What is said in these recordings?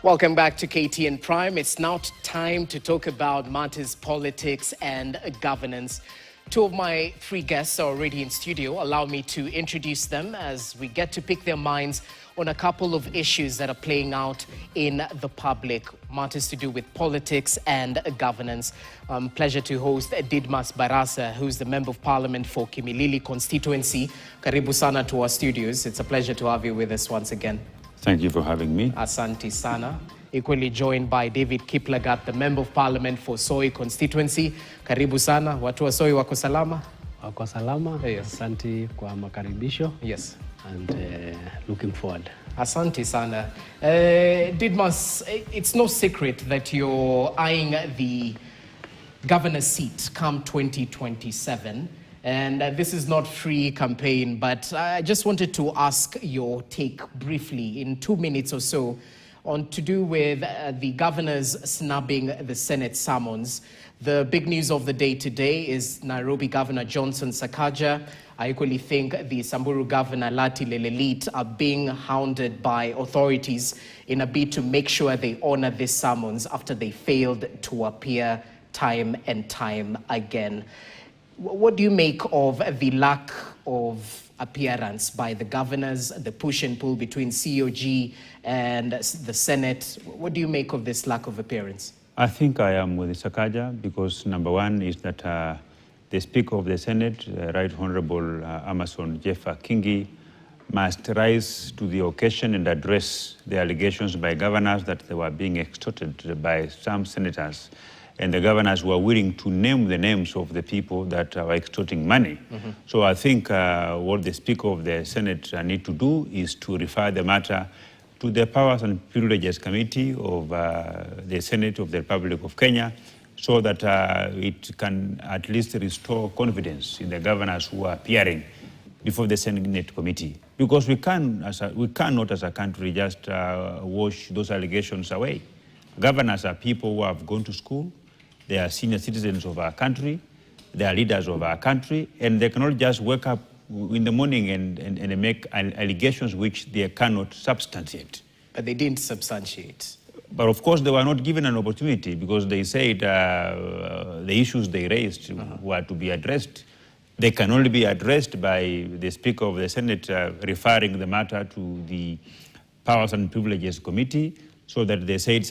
Welcome back to KTN Prime. It's now time to talk about matters, politics and governance. Two of my three guests are already in studio. Allow me to introduce them as we get to pick their minds on a couple of issues that are playing out in the public, matters to do with politics and governance. Pleasure to host Didmas Barasa, who's the Member of Parliament for Kimilili constituency. Karibu sana to our studios. It's a pleasure to have you with us once again. Thank you for having me. Asante sana. Equally joined by David Kiplagat, the Member of Parliament for Soi constituency. Karibu sana. Watu wa Soi wako salama? Wako salama. Yes. Asante kwa makaribisho. Yes. And looking forward. Asante sana. Didmas, it's no secret that you're eyeing the governor's seat come 2027. And this is not free campaign, but I just wanted to ask your take briefly in 2 minutes or so on to do with the governors snubbing the Senate summons. The big news of the day today is Nairobi Governor Johnson Sakaja. I equally think the Samburu Governor Lati Lelelit are being hounded by authorities in a bid to make sure they honor this summons after they failed to appear time and time again. What do you make of the lack of appearance by the governors, the push and pull between COG and the Senate? What do you make of this lack of appearance? I think I am with Sakaja because number one is that the Speaker of the Senate, Right Honorable Amason Jeffa Kingi, must rise to the occasion and address the allegations by governors that they were being extorted by some senators. And the governors were willing to name the names of the people that were extorting money. Mm-hmm. So I think what the Speaker of the Senate need to do is to refer the matter to the Powers and Privileges Committee of the Senate of the Republic of Kenya so that it can at least restore confidence in the governors who are appearing before the Senate committee. Because we cannot as a country just wash those allegations away. Governors are people who have gone to school. They are senior citizens of our country. They are leaders of our country. And they cannot just wake up in the morning and make allegations which they cannot substantiate. But they didn't substantiate. But of course, they were not given an opportunity because they said the issues they raised were to be addressed. They can only be addressed by the Speaker of the Senate referring the matter to the Powers and Privileges Committee, so that the said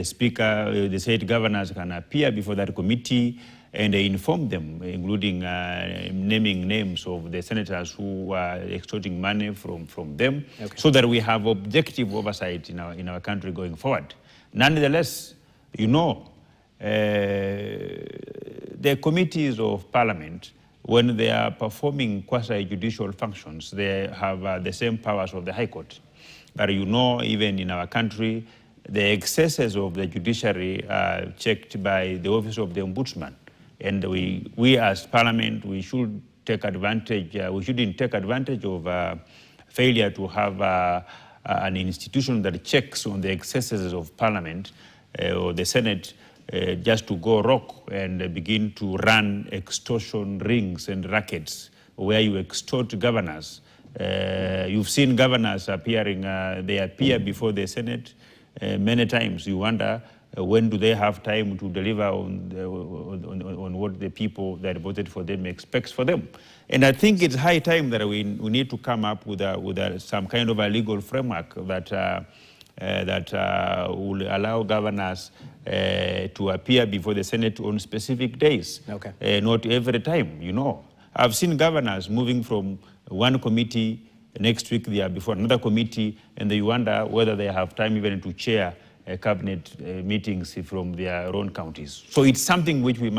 Speaker, the said governors can appear before that committee and inform them, including naming names of the senators who are extorting money from them, so that we have objective oversight in our country going forward. Nonetheless, you know, the committees of parliament, when they are performing quasi-judicial functions, they have the same powers of the High Court. But you know, even in our country, the excesses of the judiciary are checked by the Office of the Ombudsman. And we as Parliament, we should take advantage, we shouldn't take advantage of failure to have an institution that checks on the excesses of Parliament or the Senate just to go rogue and begin to run extortion rings and rackets where you extort governors. You've seen governors appearing, they appear before the Senate many times. You wonder when do they have time to deliver on what the people that voted for them expects for them. And I think it's high time that we need to come up with some kind of a legal framework that will allow governors to appear before the Senate on specific days, not every time, you know. I've seen governors moving from one committee, next week they are before another committee, and they wonder whether they have time even to chair cabinet meetings from their own counties. So it's something which we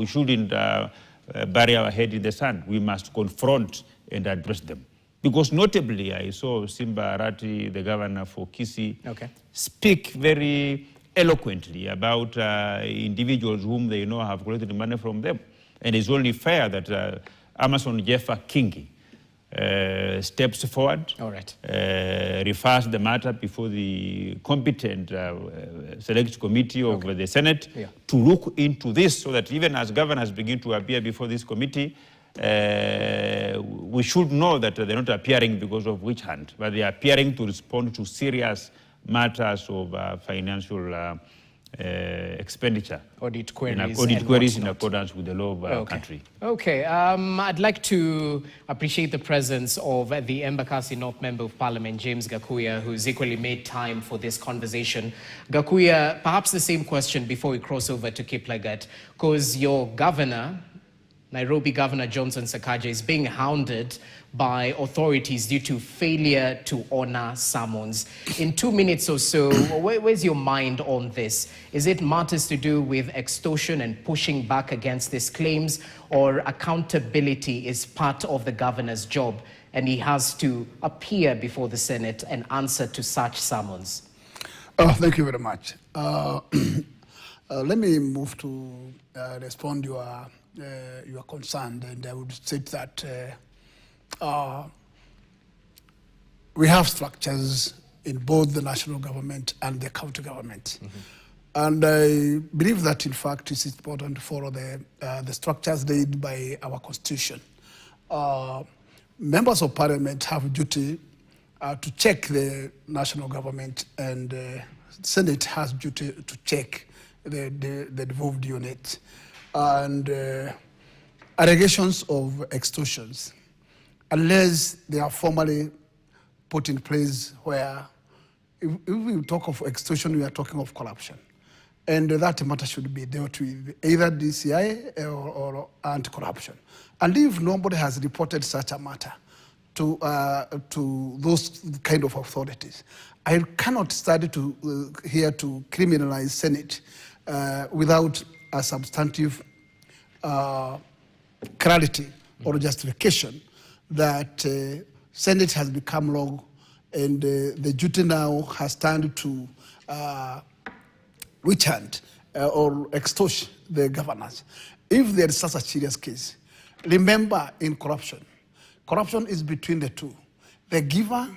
shouldn't bury our head in the sand. We must confront and address them. Because notably, I saw Simba Arati, the governor for Kisii, speak very eloquently about individuals whom they know have collected money from them. And it's only fair that Amason Jeffa Kingi steps forward, refers the matter before the competent select committee of the Senate to look into this, so that even as governors begin to appear before this committee, we should know that they're not appearing because of witch hunt, but they're appearing to respond to serious matters of financial expenditure. Audit queries. Audit queries in accordance with the law of our country. Okay, I'd like to appreciate the presence of the Embakasi North Member of Parliament, James Gakuya, who's equally made time for this conversation. Gakuya, perhaps the same question before we cross over to Kiplagat, because your governor, Nairobi Governor Johnson Sakaja, is being hounded by authorities due to failure to honor summons. In 2 minutes or so, where's your mind on this? Is it matters to do with extortion and pushing back against these claims, or accountability is part of the governor's job and he has to appear before the Senate and answer to such summons? Thank you very much. Let me move to respond to your concern, and I would say that we have structures in both the national government and the county government. And I believe that, in fact, it's important to follow the structures laid by our constitution. Members of parliament have a duty to check the national government, and the Senate has duty to check the devolved unit. And allegations of extortions, unless they are formally put in place, where if we talk of extortion, we are talking of corruption. And that matter should be dealt with either DCI or anti-corruption. And if nobody has reported such a matter to those kind of authorities, I cannot start here to criminalize Senate without a substantive clarity or justification that Senate has become long, and the duty now has turned to witch hunt or extort the governors. If there is such a serious case, remember, in corruption is between the two, the giver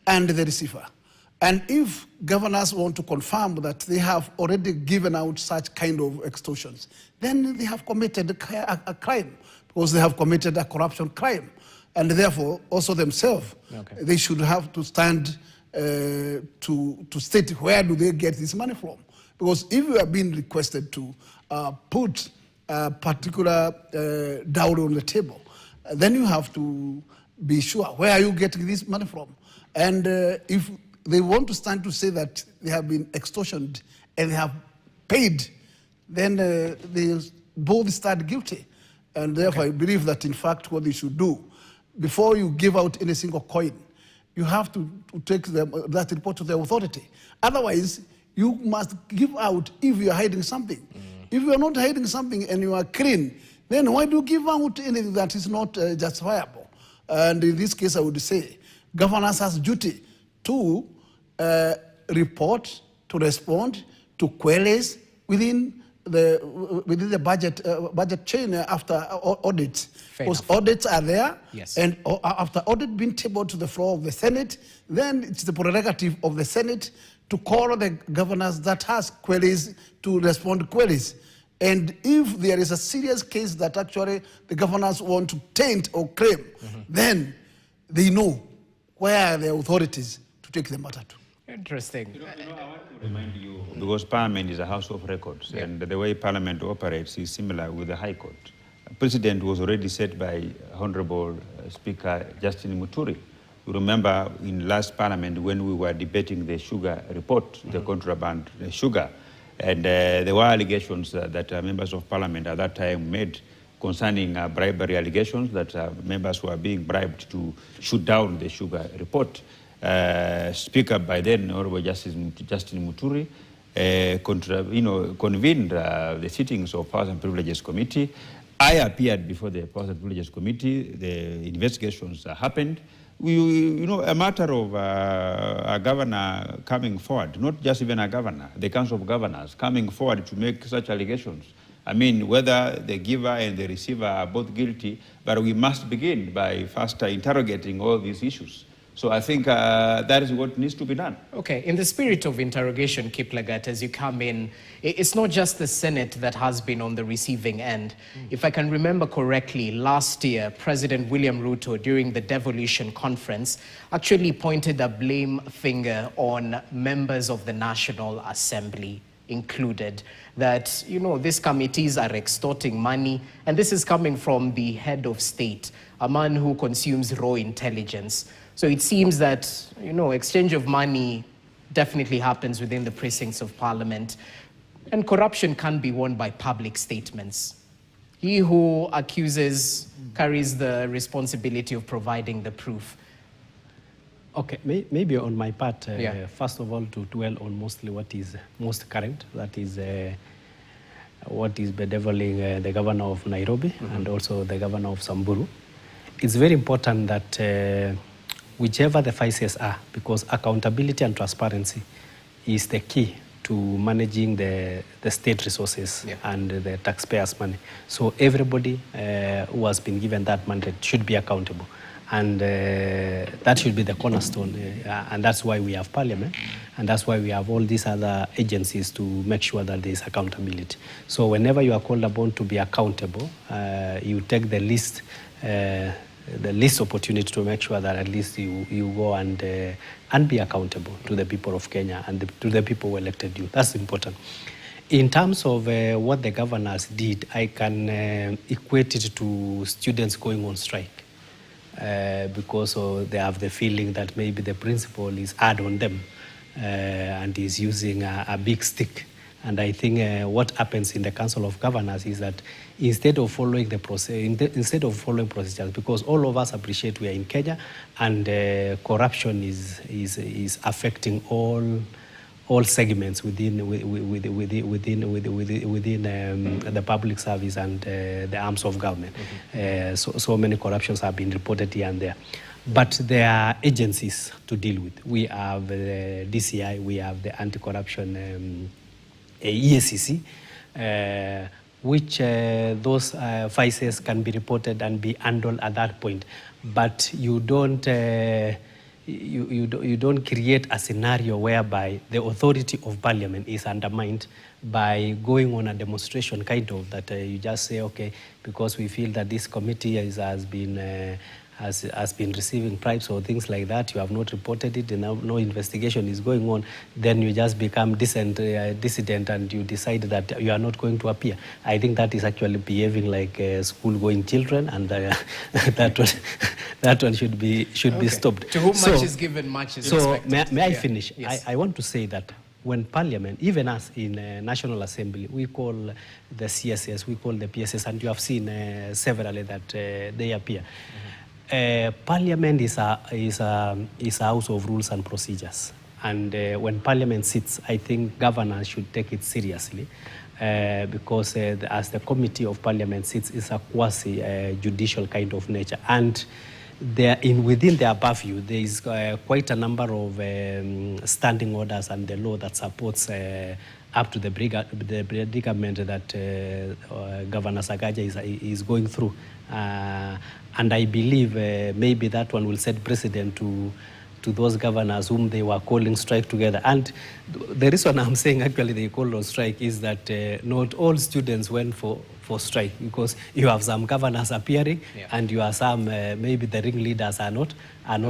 and the receiver. And if governors want to confirm that they have already given out such kind of extortions, then they have committed a crime, because they have committed a corruption crime. And therefore, also themselves, they should have to stand to state where do they get this money from. Because if you are being requested to put a particular dowry on the table, then you have to be sure where are you getting this money from. And if they want to stand to say that they have been extortioned and they have paid, then they both start guilty. And therefore, I believe that, in fact, what they should do, before you give out any single coin, you have to take that report to the authority. Otherwise, you must give out if you are hiding something. If you are not hiding something and you are clean, then why do you give out anything that is not justifiable? And in this case, I would say, governors has duty to report, to respond to queries within the budget chain after audits. Because audits are there, and after audit being tabled to the floor of the Senate, then it's the prerogative of the Senate to call the governors that has queries to respond to queries. And if there is a serious case that actually the governors want to taint or claim, then they know where are the authorities to take the matter to. Interesting. I want to remind you, because Parliament is a house of records, and the way Parliament operates is similar with the High Court. Precedent was already set by Honorable Speaker Justin Muturi. You remember in last Parliament when we were debating the sugar report, the contraband sugar, and there were allegations that members of Parliament at that time made concerning bribery allegations that members were being bribed to shoot down the sugar report. Speaker by then, Honorable Justin Muturi, convened the sittings of Powers and Privileges Committee. I appeared before the Powers and Privileges Committee. The investigations happened. A matter of a governor coming forward, not just even a governor, the Council of Governors coming forward to make such allegations. I mean, whether the giver and the receiver are both guilty, but we must begin by first interrogating all these issues So I think that is what needs to be done. Okay, in the spirit of interrogation, Kiplagat, as you come in, it's not just the Senate that has been on the receiving end. If I can remember correctly, last year, President William Ruto, during the devolution conference, actually pointed a blame finger on members of the National Assembly included, that, you know, these committees are extorting money, and this is coming from the head of state, a man who consumes raw intelligence. So it seems that, you know, exchange of money definitely happens within the precincts of parliament, and corruption can be won by public statements. He who accuses carries the responsibility of providing the proof. Okay, maybe on my part, Yeah. first of all, to dwell on mostly what is most current, that is what is bedeviling the governor of Nairobi and also the governor of Samburu. It's very important that whichever the vices are, because accountability and transparency is the key to managing the state resources and the taxpayers' money. So everybody who has been given that mandate should be accountable. And that should be the cornerstone. And that's why we have parliament. And that's why we have all these other agencies to make sure that there is accountability. So whenever you are called upon to be accountable, you take the least opportunity to make sure that at least you go and be accountable to the people of Kenya and to the people who elected you. That's important. In terms of what the governors did, I can equate it to students going on strike. Because they have the feeling that maybe the principal is hard on them and is using a big stick. And I think what happens in the Council of Governors is that instead of following the procedures, because all of us appreciate we are in Kenya and corruption is affecting all segments within the public service and the arms of government. So many corruptions have been reported here and there. But there are agencies to deal with. We have the DCI, we have the anti-corruption EACC, which those vices can be reported and be handled at that point. But you don't create a scenario whereby the authority of parliament is undermined by going on a demonstration kind of that you just say, okay, because we feel that this committee has been receiving bribes or things like that, you have not reported it, and no investigation is going on, then you just become dissident and you decide that you are not going to appear. I think that is actually behaving like school-going children, and that one should be stopped. To whom much is given, much is expected. So may I finish? Yes. I want to say that when Parliament, even us in National Assembly, we call the CSS, we call the PSS, and you have seen severally that they appear. Parliament is a house of rules and procedures, and when Parliament sits, I think governors should take it seriously, because as the committee of Parliament sits, is a quasi-judicial kind of nature, and within their purview, there is quite a number of standing orders and the law that supports up to the predicament that Governor Sakaja is going through. And I believe maybe that one will set precedent to those governors whom they were calling strike together. And the reason I'm saying actually they called on strike is that not all students went for strike, because you have some governors appearing and you have some, maybe the ringleaders are not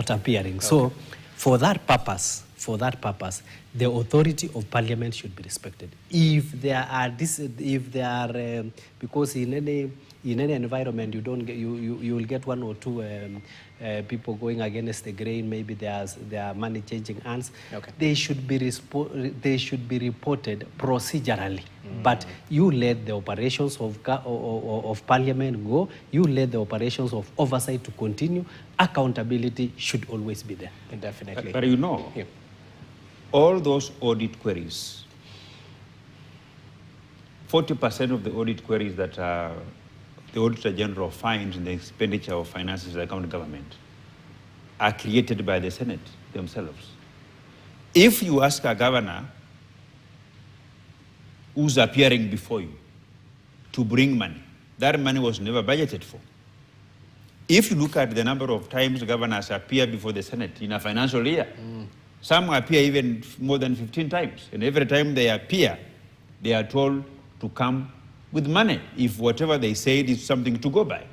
appearing. Okay. So for that purpose, the authority of parliament should be respected. If there are because in any environment you will get one or two people going against the grain. Maybe there are money changing hands. Okay. They should be reported procedurally. But you let the operations of parliament go. You let the operations of oversight to continue. Accountability should always be there. Definitely. But you know, all those audit queries, 40% of the audit queries that the Auditor General finds in the expenditure of finances of the county government are created by the Senate themselves. If you ask a governor who's appearing before you to bring money, that money was never budgeted for. If you look at the number of times governors appear before the Senate in a financial year, some appear even more than 15 times. And every time they appear, they are told to come with money if whatever they said is something to go by.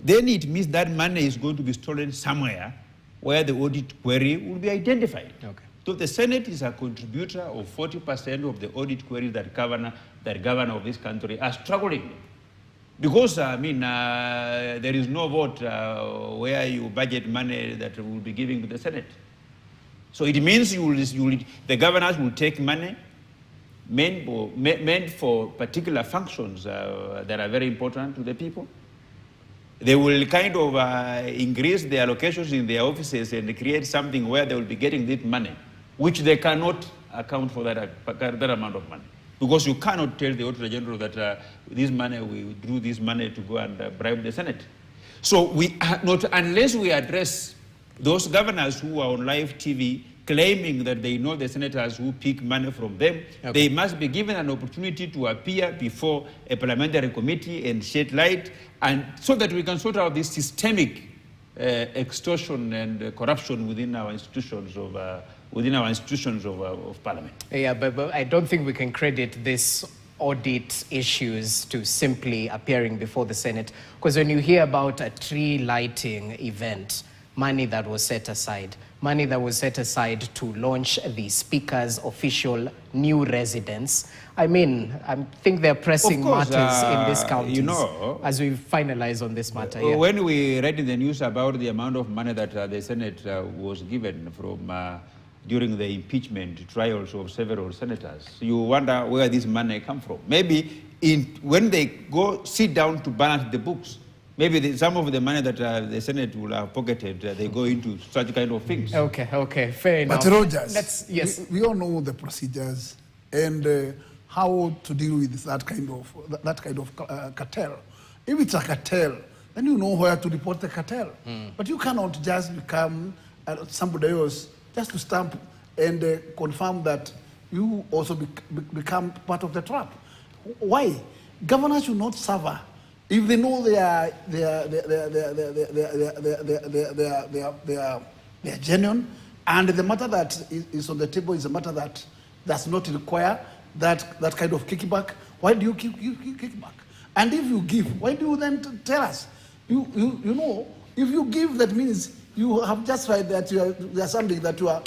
Then it means that money is going to be stolen somewhere where the audit query will be identified. Okay. So the Senate is a contributor of 40% of the audit queries that governor of this country are struggling with. Because, there is no vote where you budget money that will be given to the Senate. So it means the governors will take money meant for particular functions that are very important to the people. They will kind of increase the allocations in their offices and create something where they will be getting this money, which they cannot account for that amount of money. Because you cannot tell the Auditor General that this money, we drew this money to go and bribe the Senate. So unless we address those governors who are on live TV claiming that they know the senators who pick money from them, okay, they must be given an opportunity to appear before a parliamentary committee and shed light, and so that we can sort out this systemic extortion and corruption within our institutions of parliament. Yeah, but I don't think we can credit this audit issues to simply appearing before the Senate, because when you hear about a tree lighting event, money that was set aside to launch the Speaker's official new residence. I think they're pressing matters in this county, as we finalize on this matter. Yeah. When we read in the news about the amount of money that the Senate was given from during the impeachment trials of several senators, you wonder where this money come from. Maybe when they go sit down to balance the books, maybe some of the money that the Senate will have pocketed, they go into such kind of things. Okay, fair enough. But Rogers, we all know the procedures and how to deal with that kind of cartel. If it's a cartel, then you know where to report the cartel. But you cannot just become somebody else just to stamp and confirm that you also become part of the trap. Why? Governors should not suffer if they know they are genuine, and the matter that is on the table is a matter that does not require that kind of kickback. Why do you kickback? And if you give, why do you then tell us? You know, if you give, that means you have justified that there's something that you're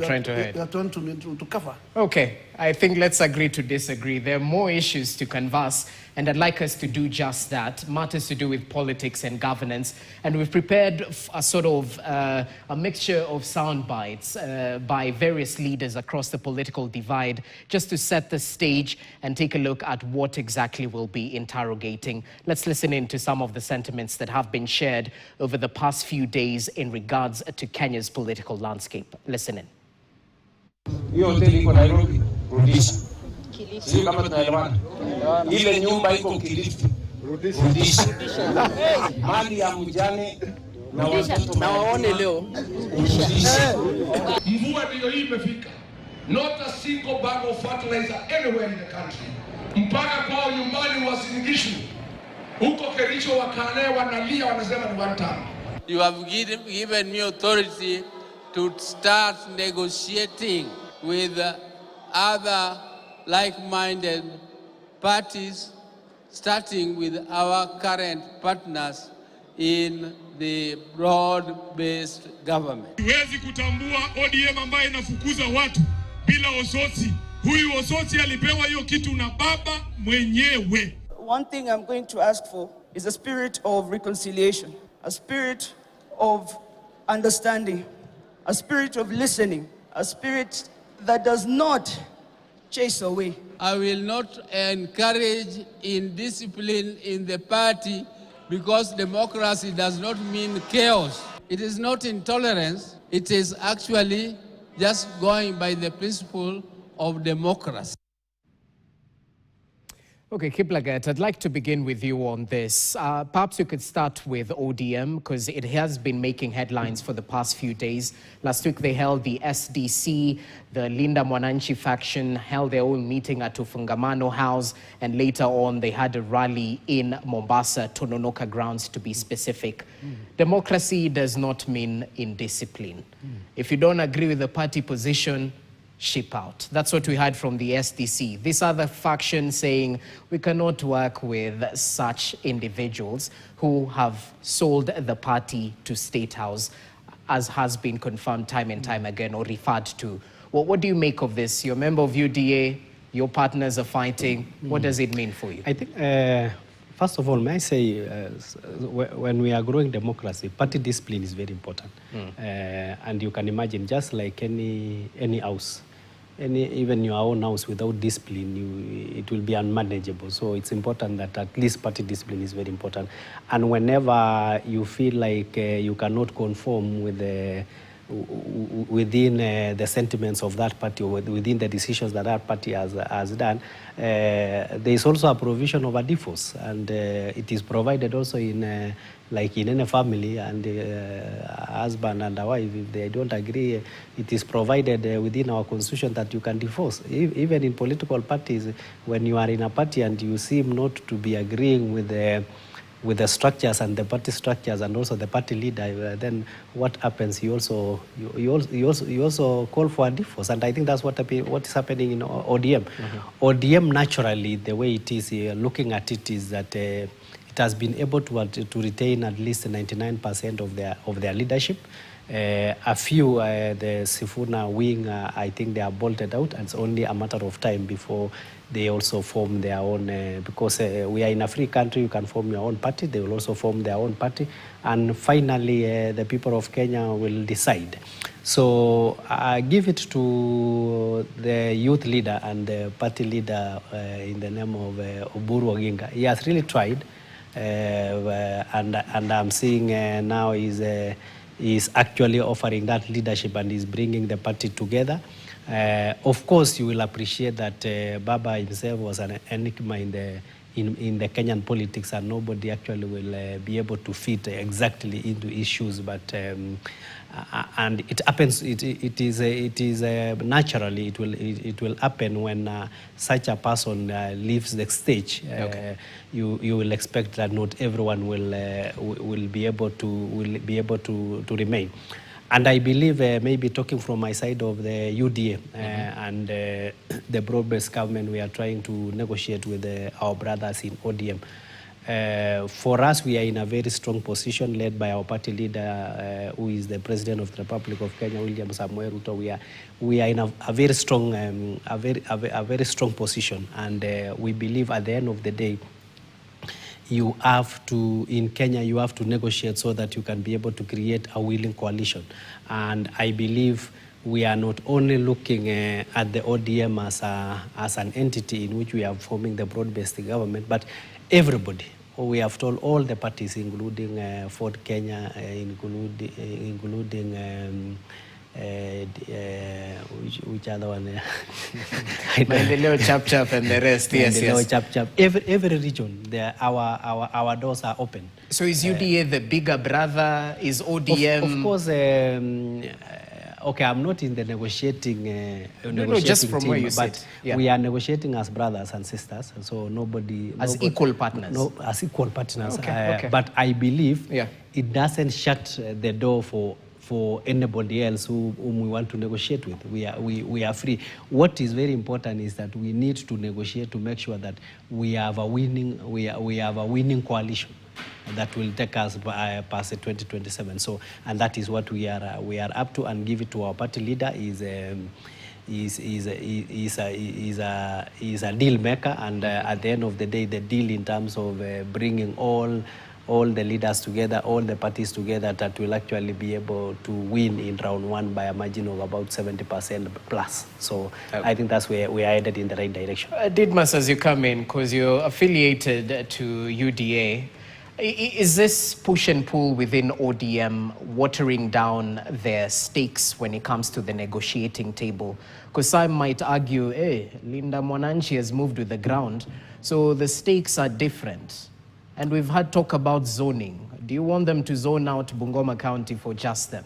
trying to cover. Okay, I think let's agree to disagree. There are more issues to canvass, and I'd like us to do just that, matters to do with politics and governance. And we've prepared a sort of a mixture of sound bites by various leaders across the political divide, just to set the stage and take a look at what exactly we'll be interrogating. Let's listen in to some of the sentiments that have been shared over the past few days in regards to Kenya's political landscape. Listen in. Hiyo hoteli iko Nairobi, rudisha. Sio kama tunaelewana. Ile nyumba iko Kilifi, rudisha. Mali ya mjane na watoto na waone leo. Mvua ndio hii imefika. Not a single bag of fertilizer anywhere in the country. Mpaka kwao nyumbani Wasingishu. Huko Kericho wakane wanalia wanasema ni one time. You have given me authority to start negotiating with other like-minded parties, starting with our current partners in the broad-based government. Huwezi kutambua ODM ambaye inafukuza watu bila Osotsi. Huyu Osotsi alipewa hiyo kitu na baba mwenyewe. One thing I'm going to ask for is a spirit of reconciliation, a spirit of understanding, a spirit of listening, a spirit that does not chase away. I will not encourage indiscipline in the party, because democracy does not mean chaos. It is not intolerance. It is actually just going by the principle of democracy. Okay, Kiplagat, I'd like to begin with you on this. Perhaps you could start with ODM because it has been making headlines for the past few days. Last week they held the SDC, the Linda Mwananchi faction held their own meeting at Ufungamano House, and later on they had a rally in Mombasa, Tononoka grounds to be specific. Democracy does not mean indiscipline. If you don't agree with the party position, ship out. That's what we heard from the SDC. This other faction saying we cannot work with such individuals who have sold the party to State House, as has been confirmed time and time again or referred to. Well, what do you make of this? You're a member of UDA, your partners are fighting. What does it mean for you? I think, first of all, may I say, when we are growing democracy, party discipline is very important. And you can imagine, just like any house, even your own house without discipline, it will be unmanageable. So it's important that at least party discipline is very important. And whenever you feel like you cannot conform with within the sentiments of that party or within the decisions that that party has done, there is also a provision of a divorce, and it is provided also in like in any family, and husband and a wife, if they don't agree, it is provided within our constitution that you can divorce. Even in political parties, when you are in a party and you seem not to be agreeing with the structures and the party structures and also the party leader, then what happens? You also call for a divorce, and I think that's what is happening in ODM. ODM naturally, the way it is looking at it is that it has been able to retain at least 99% of their leadership. A few, the Sifuna wing, I think they are bolted out, and it's only a matter of time before they also form their own, because we are in a free country, you can form your own party, they will also form their own party, and finally the people of Kenya will decide. So I give it to the youth leader and the party leader in the name of Oburu Oginga. He has really tried, and I'm seeing now is actually offering that leadership and is bringing the party together. Of course, you will appreciate that Baba himself was an enigma in the Kenyan politics, and nobody actually will be able to fit exactly into issues. But and it happens. It is naturally it will happen when such a person leaves the stage. Okay. You will expect that not everyone will be able to remain. And I believe, maybe talking from my side of the UDA and the broad-based government, we are trying to negotiate with our brothers in ODM. For us, we are in a very strong position, led by our party leader, who is the President of the Republic of Kenya, William Samoei Ruto. We are in a very strong, a very strong position, and we believe at the end of the day, you have to, in Kenya, you have to negotiate so that you can be able to create a willing coalition. And I believe we are not only looking at the ODM as an entity in which we are forming the broad-based government, but everybody. We have told all the parties, including Ford Kenya, including which other one? Maendeleo Chap and the rest. Yes. Chap. Every region, our doors are open. So is UDA the bigger brother? Is ODM? Of course. Okay, I'm not in the negotiating just from team, where you but sit. Yeah. We are negotiating as brothers and sisters, so nobody equal partners. No, as equal partners. Okay. But I believe it doesn't shut the door for anybody else whom we want to negotiate with. We are free. What is very important is that we need to negotiate to make sure that we have a winning coalition that will take us past 2027. So, and that is what we are up to, and give it to our party leader is a deal maker, and at the end of the day, the deal in terms of bringing all the leaders together, all the parties together, that will actually be able to win in round one by a margin of about 70% plus. So I think that's where we are headed in the right direction. Didmas, as you come in, because you're affiliated to UDA, Is this push and pull within ODM watering down their stakes when it comes to the negotiating table? Because some might argue, hey, Linda Mwananchi has moved with the ground, so the stakes are different. And we've had talk about zoning. Do you want them to zone out Bungoma County for just them?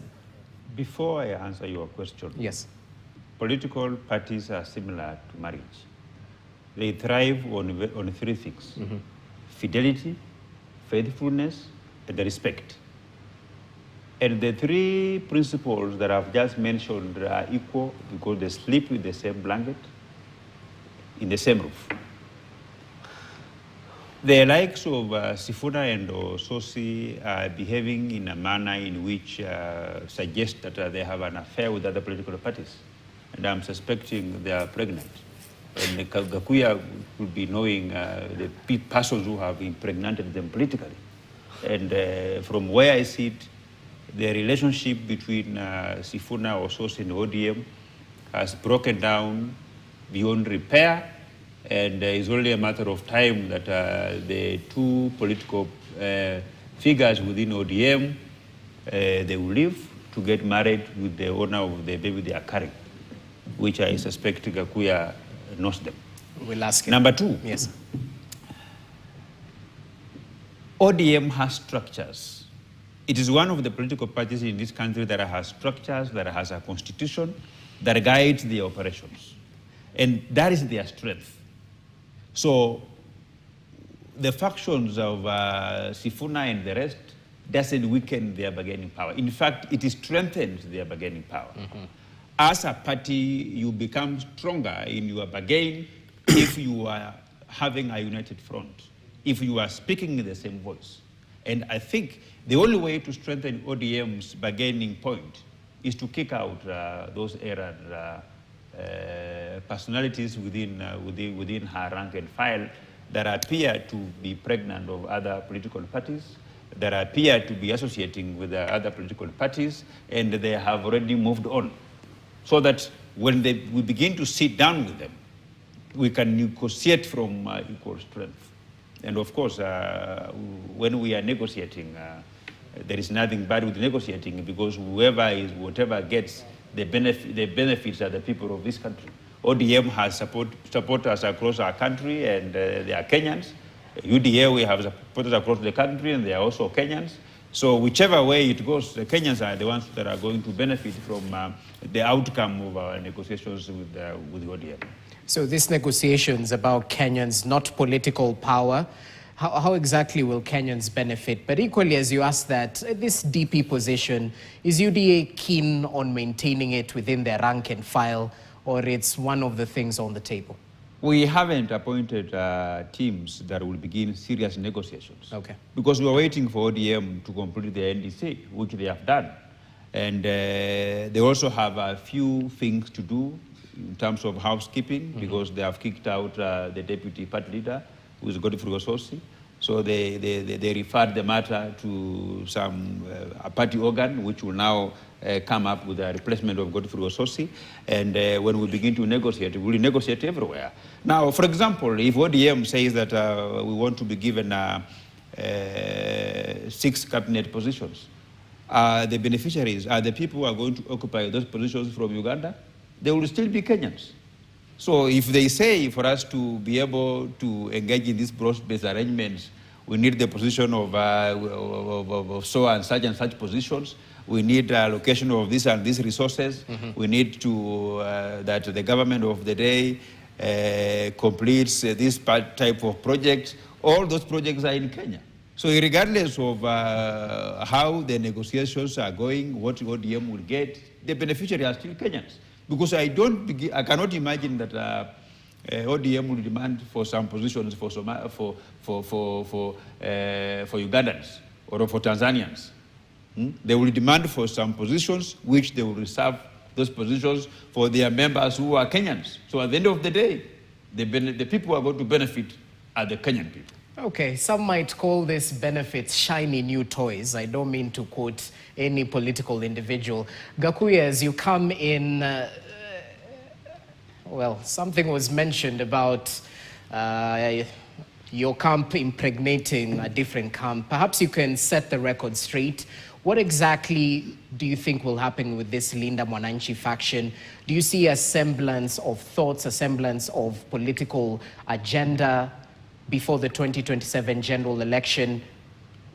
Before I answer your question, Yes. Political parties are similar to marriage. They thrive on three things: fidelity, faithfulness, and respect. And the three principles that I've just mentioned are equal because they sleep with the same blanket, in the same roof. The likes of Sifuna and Sosi are behaving in a manner in which suggests that they have an affair with other political parties. And I'm suspecting they are pregnant. And Gakuya would be knowing the persons who have impregnated them politically. And from where I sit, the relationship between Sifuna or Sosi and ODM has broken down beyond repair, and it's only a matter of time that the two political figures within ODM, they will live to get married with the owner of the baby they are carrying, which I suspect Gakuya knows them. We'll ask him. Number two. Yes. ODM has structures. It is one of the political parties in this country that has structures, that has a constitution, that guides the operations. And that is their strength. So the factions of Sifuna and the rest doesn't weaken their bargaining power. In fact, it strengthens their bargaining power. As a party, you become stronger in your bargain if you are having a united front, if you are speaking in the same voice. And I think the only way to strengthen ODM's bargaining point is to kick out those errant personalities within her rank and file that appear to be pregnant of other political parties, that appear to be associating with other political parties, and they have already moved on. So that when we begin to sit down with them, we can negotiate from equal strength. And of course, when we are negotiating, there is nothing bad with negotiating, because whatever gets the benefits are the people of this country. ODM has supporters across our country, and they are Kenyans. UDA, we have supporters across the country, and they are also Kenyans. So whichever way it goes, the Kenyans are the ones that are going to benefit from the outcome of our negotiations with ODM. So this negotiations about Kenyans, not political power. How exactly will Kenyans benefit? But equally, as you ask that, this DP position, is UDA keen on maintaining it within their rank and file, or it's one of the things on the table? We haven't appointed teams that will begin serious negotiations. Okay. Because we are waiting for ODM to complete the NDC, which they have done. And they also have a few things to do in terms of housekeeping, because they have kicked out the deputy party leader, who is Godfrey Ososi. So they referred the matter to a party organ, which will now come up with a replacement of Godfrey Ososi. And when we begin to negotiate, we will negotiate everywhere. Now, for example, if ODM says that we want to be given 6 cabinet positions, the beneficiaries are the people who are going to occupy those positions from Uganda. They will still be Kenyans. So if they say for us to be able to engage in these broad-based arrangements, we need the position of so and such positions, we need allocation of this and these resources, we need to, that the government of the day completes this type of project. All those projects are in Kenya. So regardless of how the negotiations are going, what ODM will get, the beneficiaries are still Kenyans. Because I cannot imagine that ODM will demand for some positions for Ugandans or for Tanzanians. They will demand for some positions which they will reserve those positions for their members who are Kenyans. So at the end of the day, the people who are going to benefit are the Kenyan people. Okay, some might call this benefits shiny new toys. I don't mean to quote any political individual. Gakuya, as you come in, well, something was mentioned about your camp impregnating a different camp. Perhaps you can set the record straight. What exactly do you think will happen with this Linda Mwananchi faction? Do you see a semblance of thoughts, a semblance of political agenda before the 2027 general election?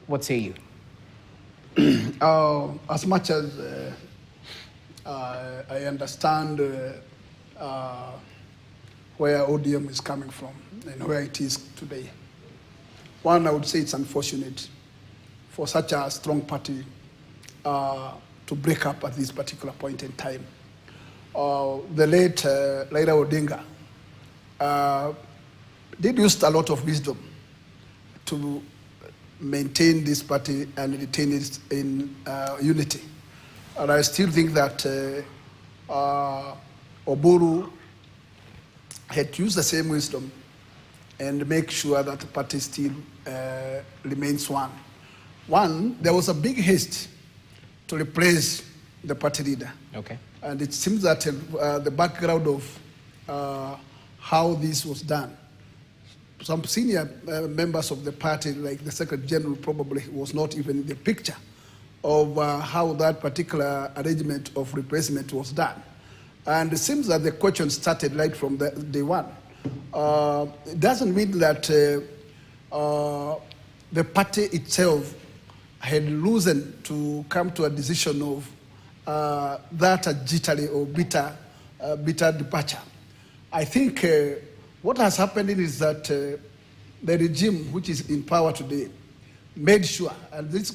What say you? As much as I understand where ODM is coming from and where it is today, one, I would say it's unfortunate for such a strong party to break up at this particular point in time. The late Raila Odinga did use a lot of wisdom to maintain this party and retain it in unity. And I still think that Oburu had used the same wisdom and make sure that the party still remains one. One, there was a big haste to replace the party leader. Okay. And it seems that the background of how this was done, some senior members of the party, like the Secretary General, probably was not even in the picture of how that particular arrangement of replacement was done. And it seems that the question started right from day one. It doesn't mean that the party itself had loosened to come to a decision of that a jittery or bitter departure. I think what has happened is that the regime which is in power today made sure, and these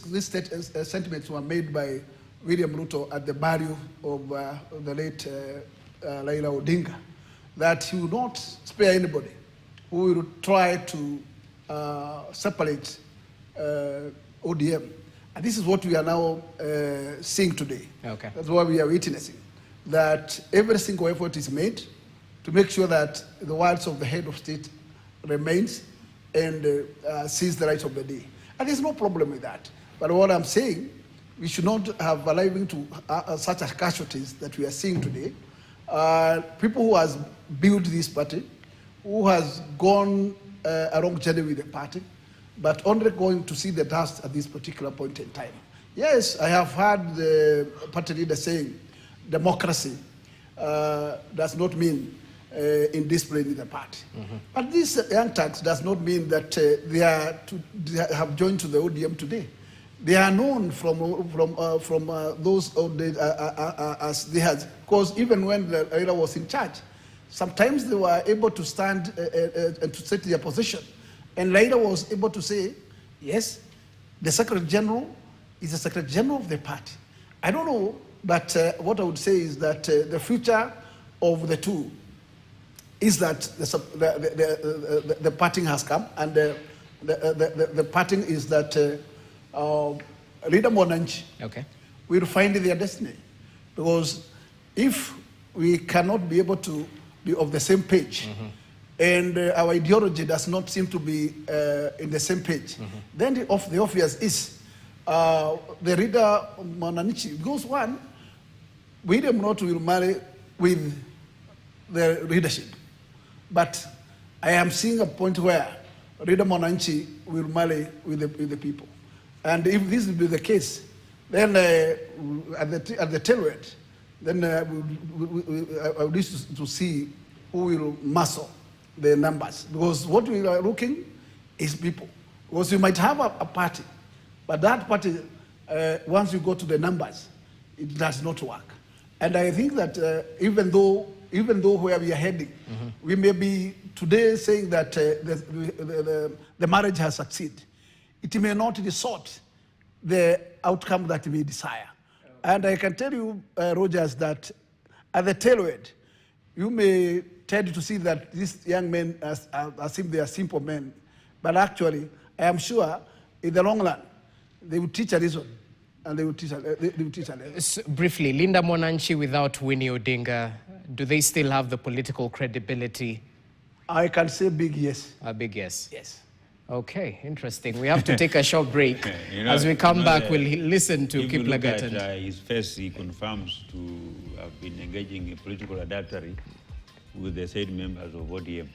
sentiments were made by William Ruto at the burial of the late Raila Odinga, that he will not spare anybody who will try to separate ODM. And this is what we are now seeing today. Okay. That's what we are witnessing, that every single effort is made to make sure that the words of the head of state remains and sees the light of the day. And there's no problem with that. But what I'm saying, we should not have allowing to such as casualties that we are seeing today. People who has built this party, who has gone a long journey with the party, but only going to see the dust at this particular point in time. Yes, I have heard the party leader saying democracy does not mean indiscipline in the party. Mm-hmm. But this young tax does not mean that they have joined to the ODM today. They are known from those old days as they had, because even when the Raila was in charge, sometimes they were able to stand and to set their position. And Raila was able to say, yes, the Secretary General is the Secretary General of the party. I don't know, but what I would say is that the future of the two is that the parting has come, and the parting is that Linda Mwananchi will find their destiny. Because if we cannot be able to be of the same page, mm-hmm. and our ideology does not seem to be in the same page, mm-hmm. then the obvious is the Linda Mwananchi, because one, William Ruto will marry with the leadership. But I am seeing a point where Linda Mwananchi will marry with the people. And if this will be the case, then at the tail end, then I would need to see who will muscle the numbers. Because what we are looking is people. Because you might have a party, but that party, once you go to the numbers, it does not work. And I think that even though where we are heading, mm-hmm. we may be today saying that the marriage has succeeded. It may not resort the outcome that we desire. And I can tell you, Rogers, that at the tail end, you may tend to see that these young men as if they are simple men, but actually, I am sure in the long run, they will teach a lesson. And they will teach a lesson. Briefly, Linda Mwananchi without Winnie Odinga, do they still have the political credibility? I can say big yes. A big yes? Yes. Okay, interesting. We have to take a short break. As we come back, we'll listen to Kiplagat. His face, he confirms to have been engaging in political adultery with the said members of ODM.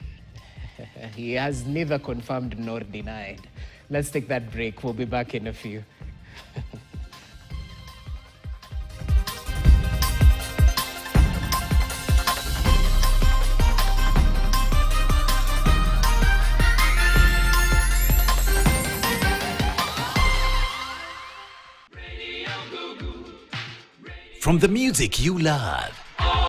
He has neither confirmed nor denied. Let's take that break. We'll be back in a few. From the music you love